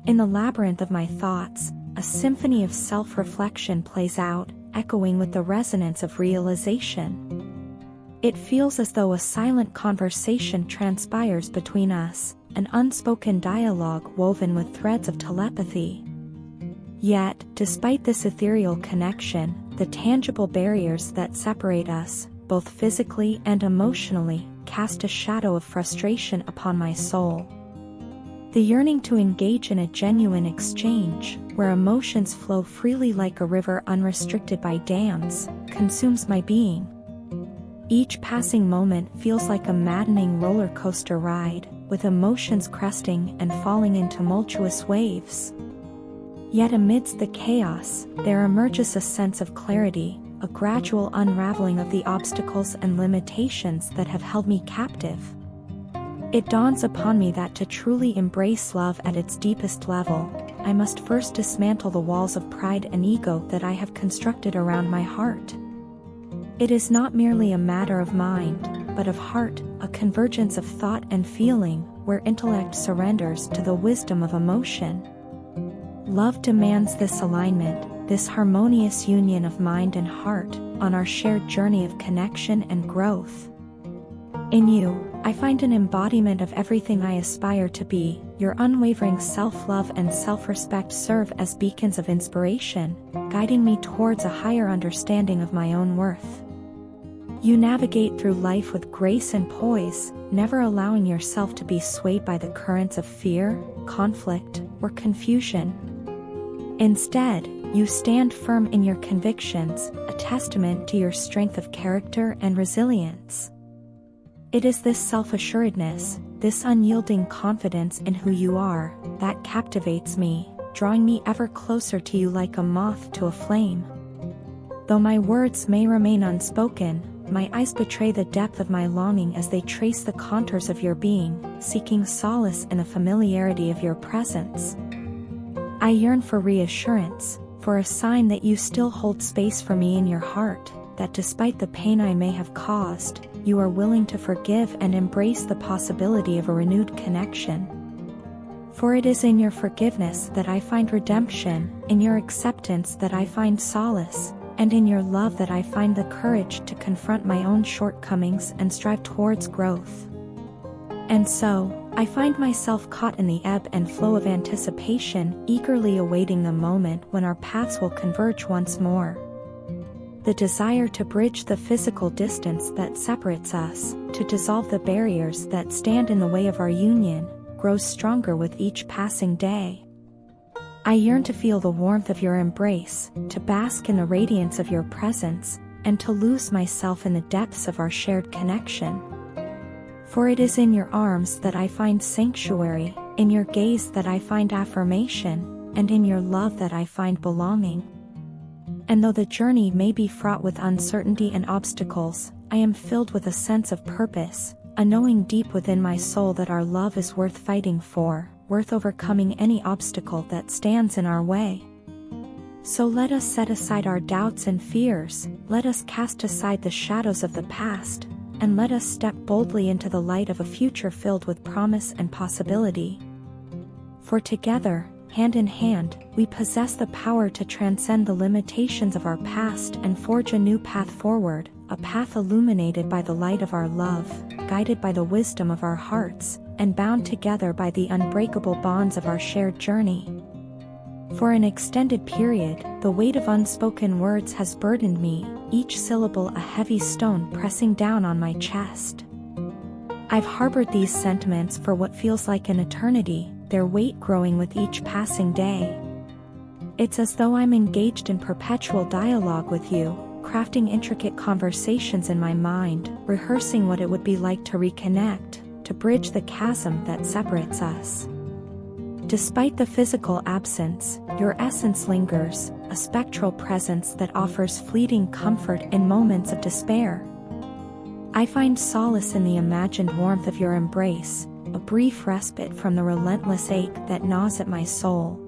In the labyrinth of my thoughts, a symphony of self-reflection plays out, echoing with the resonance of realization. It feels as though a silent conversation transpires between us, an unspoken dialogue woven with threads of telepathy. Yet, despite this ethereal connection, the tangible barriers that separate us, both physically and emotionally, cast a shadow of frustration upon my soul. The yearning to engage in a genuine exchange, where emotions flow freely like a river unrestricted by dams, consumes my being. Each passing moment feels like a maddening roller coaster ride, with emotions cresting and falling in tumultuous waves. Yet amidst the chaos, there emerges a sense of clarity, a gradual unraveling of the obstacles and limitations that have held me captive. It dawns upon me that to truly embrace love at its deepest level, I must first dismantle the walls of pride and ego that I have constructed around my heart. It is not merely a matter of mind, but of heart, a convergence of thought and feeling, where intellect surrenders to the wisdom of emotion. Love demands this alignment, this harmonious union of mind and heart, on our shared journey of connection and growth. In you, I find an embodiment of everything I aspire to be. Your unwavering self-love and self-respect serve as beacons of inspiration, guiding me towards a higher understanding of my own worth. You navigate through life with grace and poise, never allowing yourself to be swayed by the currents of fear, conflict, or confusion. Instead, you stand firm in your convictions, a testament to your strength of character and resilience. It is this self-assuredness, this unyielding confidence in who you are, that captivates me, drawing me ever closer to you like a moth to a flame. Though my words may remain unspoken, my eyes betray the depth of my longing as they trace the contours of your being, seeking solace in the familiarity of your presence. I yearn for reassurance, for a sign that you still hold space for me in your heart, that despite the pain I may have caused, you are willing to forgive and embrace the possibility of a renewed connection. For it is in your forgiveness that I find redemption, in your acceptance that I find solace, and in your love that I find the courage to confront my own shortcomings and strive towards growth. And so, I find myself caught in the ebb and flow of anticipation, eagerly awaiting the moment when our paths will converge once more. The desire to bridge the physical distance that separates us, to dissolve the barriers that stand in the way of our union, grows stronger with each passing day. I yearn to feel the warmth of your embrace, to bask in the radiance of your presence, and to lose myself in the depths of our shared connection. For it is in your arms that I find sanctuary, in your gaze that I find affirmation, and in your love that I find belonging. And though the journey may be fraught with uncertainty and obstacles, I am filled with a sense of purpose, a knowing deep within my soul that our love is worth fighting for, worth overcoming any obstacle that stands in our way. So let us set aside our doubts and fears, let us cast aside the shadows of the past, and let us step boldly into the light of a future filled with promise and possibility. For together, hand in hand, we possess the power to transcend the limitations of our past and forge a new path forward, a path illuminated by the light of our love, guided by the wisdom of our hearts, and bound together by the unbreakable bonds of our shared journey. For an extended period, the weight of unspoken words has burdened me, each syllable a heavy stone pressing down on my chest. I've harbored these sentiments for what feels like an eternity, their weight growing with each passing day. It's as though I'm engaged in perpetual dialogue with you, crafting intricate conversations in my mind, rehearsing what it would be like to reconnect, to bridge the chasm that separates us. Despite the physical absence, your essence lingers, a spectral presence that offers fleeting comfort in moments of despair. I find solace in the imagined warmth of your embrace, a brief respite from the relentless ache that gnaws at my soul.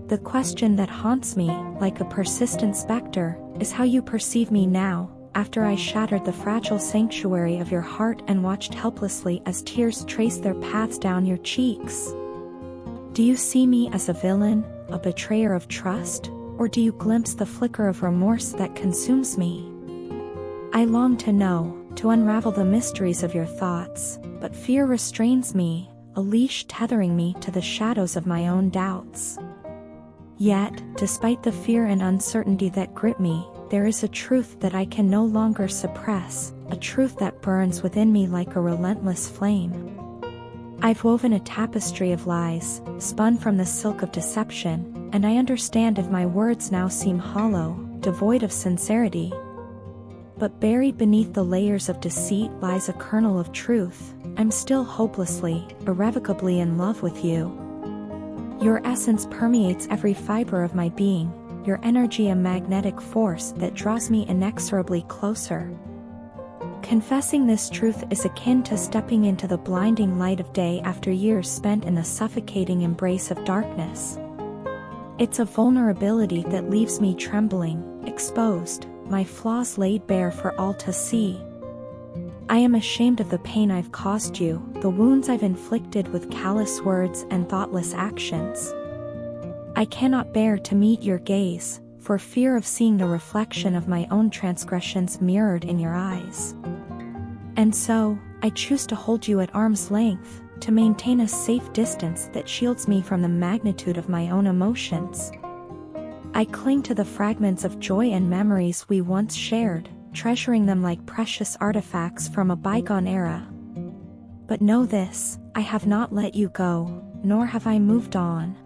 The question that haunts me, like a persistent specter, is how you perceive me now, after I shattered the fragile sanctuary of your heart and watched helplessly as tears traced their paths down your cheeks. Do you see me as a villain, a betrayer of trust, or do you glimpse the flicker of remorse that consumes me? I long to know, to unravel the mysteries of your thoughts, but fear restrains me, a leash tethering me to the shadows of my own doubts. Yet, despite the fear and uncertainty that grip me, there is a truth that I can no longer suppress, a truth that burns within me like a relentless flame. I've woven a tapestry of lies, spun from the silk of deception, and I understand if my words now seem hollow, devoid of sincerity. But buried beneath the layers of deceit lies a kernel of truth. I'm still hopelessly, irrevocably in love with you. Your essence permeates every fiber of my being, your energy a magnetic force that draws me inexorably closer. Confessing this truth is akin to stepping into the blinding light of day after years spent in the suffocating embrace of darkness. It's a vulnerability that leaves me trembling, exposed, my flaws laid bare for all to see. I am ashamed of the pain I've caused you, the wounds I've inflicted with callous words and thoughtless actions. I cannot bear to meet your gaze, for fear of seeing the reflection of my own transgressions mirrored in your eyes. And so, I choose to hold you at arm's length, to maintain a safe distance that shields me from the magnitude of my own emotions. I cling to the fragments of joy and memories we once shared, treasuring them like precious artifacts from a bygone era. But know this, I have not let you go, nor have I moved on.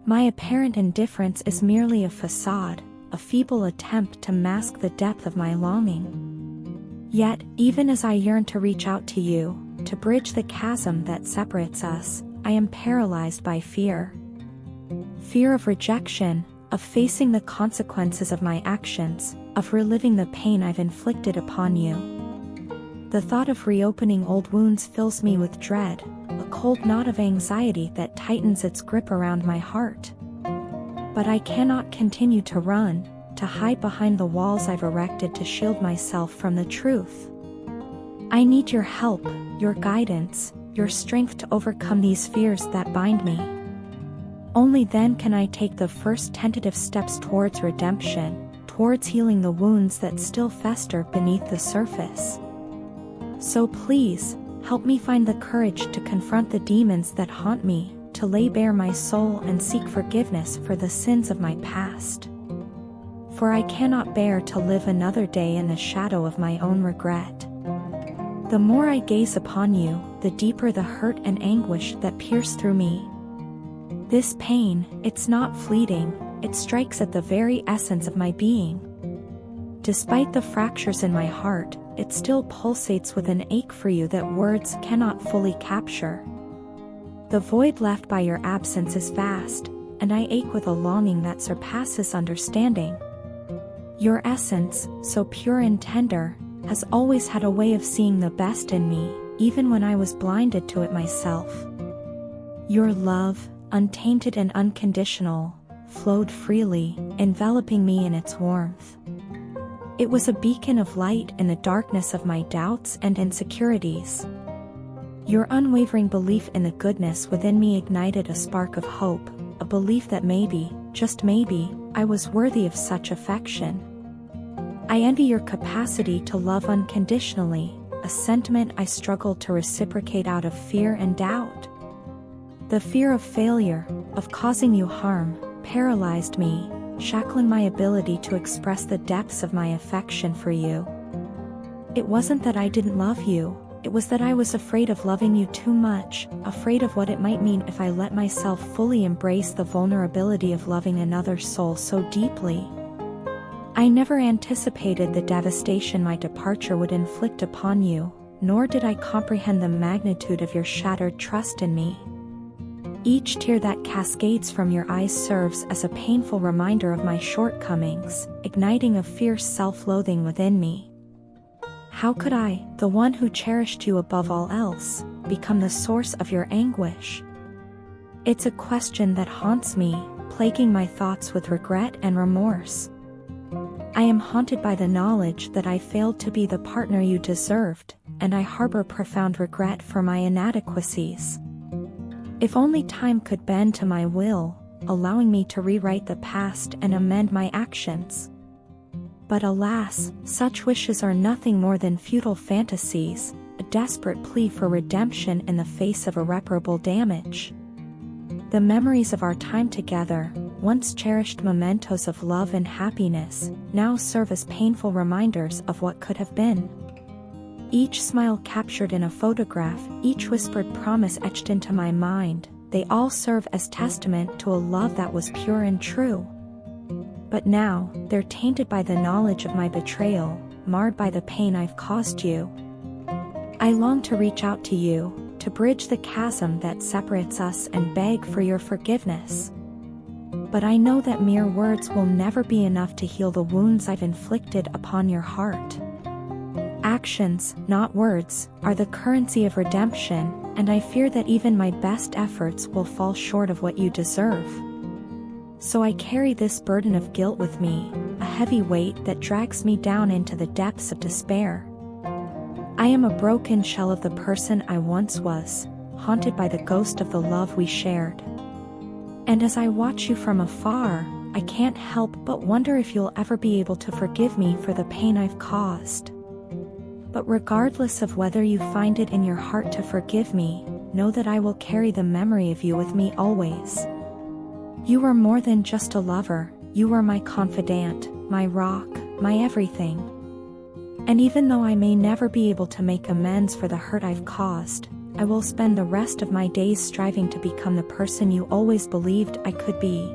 My apparent indifference is merely a facade, a feeble attempt to mask the depth of my longing. Yet, even as I yearn to reach out to you, to bridge the chasm that separates us, I am paralyzed by fear. Fear of rejection, of facing the consequences of my actions, of reliving the pain I've inflicted upon you. The thought of reopening old wounds fills me with dread, a cold knot of anxiety that tightens its grip around my heart. But I cannot continue to run, to hide behind the walls I've erected to shield myself from the truth. I need your help, your guidance, your strength to overcome these fears that bind me. Only then can I take the first tentative steps towards redemption, towards healing the wounds that still fester beneath the surface. So please, help me find the courage to confront the demons that haunt me, to lay bare my soul and seek forgiveness for the sins of my past. For I cannot bear to live another day in the shadow of my own regret. The more I gaze upon you, the deeper the hurt and anguish that pierce through me. This pain, it's not fleeting, it strikes at the very essence of my being. Despite the fractures in my heart, it still pulsates with an ache for you that words cannot fully capture. The void left by your absence is vast, and I ache with a longing that surpasses understanding. Your essence, so pure and tender, has always had a way of seeing the best in me, even when I was blinded to it myself. Your love, untainted and unconditional, flowed freely, enveloping me in its warmth. It was a beacon of light in the darkness of my doubts and insecurities. Your unwavering belief in the goodness within me ignited a spark of hope, a belief that maybe, just maybe, I was worthy of such affection. I envy your capacity to love unconditionally, a sentiment I struggled to reciprocate out of fear and doubt. The fear of failure, of causing you harm, paralyzed me, shackling my ability to express the depths of my affection for you. It wasn't that I didn't love you, it was that I was afraid of loving you too much, afraid of what it might mean if I let myself fully embrace the vulnerability of loving another soul so deeply. I never anticipated the devastation my departure would inflict upon you, nor did I comprehend the magnitude of your shattered trust in me. Each tear that cascades from your eyes serves as a painful reminder of my shortcomings, igniting a fierce self-loathing within me. How could I, the one who cherished you above all else, become the source of your anguish? It's a question that haunts me, plaguing my thoughts with regret and remorse. I am haunted by the knowledge that I failed to be the partner you deserved, and I harbor profound regret for my inadequacies. If only time could bend to my will, allowing me to rewrite the past and amend my actions. But alas, such wishes are nothing more than futile fantasies, a desperate plea for redemption in the face of irreparable damage. The memories of our time together, once cherished mementos of love and happiness, now serve as painful reminders of what could have been. Each smile captured in a photograph, each whispered promise etched into my mind, they all serve as testament to a love that was pure and true. But now, they're tainted by the knowledge of my betrayal, marred by the pain I've caused you. I long to reach out to you, to bridge the chasm that separates us and beg for your forgiveness. But I know that mere words will never be enough to heal the wounds I've inflicted upon your heart. Actions, not words, are the currency of redemption, and I fear that even my best efforts will fall short of what you deserve. So I carry this burden of guilt with me, a heavy weight that drags me down into the depths of despair. I am a broken shell of the person I once was, haunted by the ghost of the love we shared. And as I watch you from afar, I can't help but wonder if you'll ever be able to forgive me for the pain I've caused. But regardless of whether you find it in your heart to forgive me, know that I will carry the memory of you with me always. You were more than just a lover, you were my confidant, my rock, my everything. And even though I may never be able to make amends for the hurt I've caused, I will spend the rest of my days striving to become the person you always believed I could be.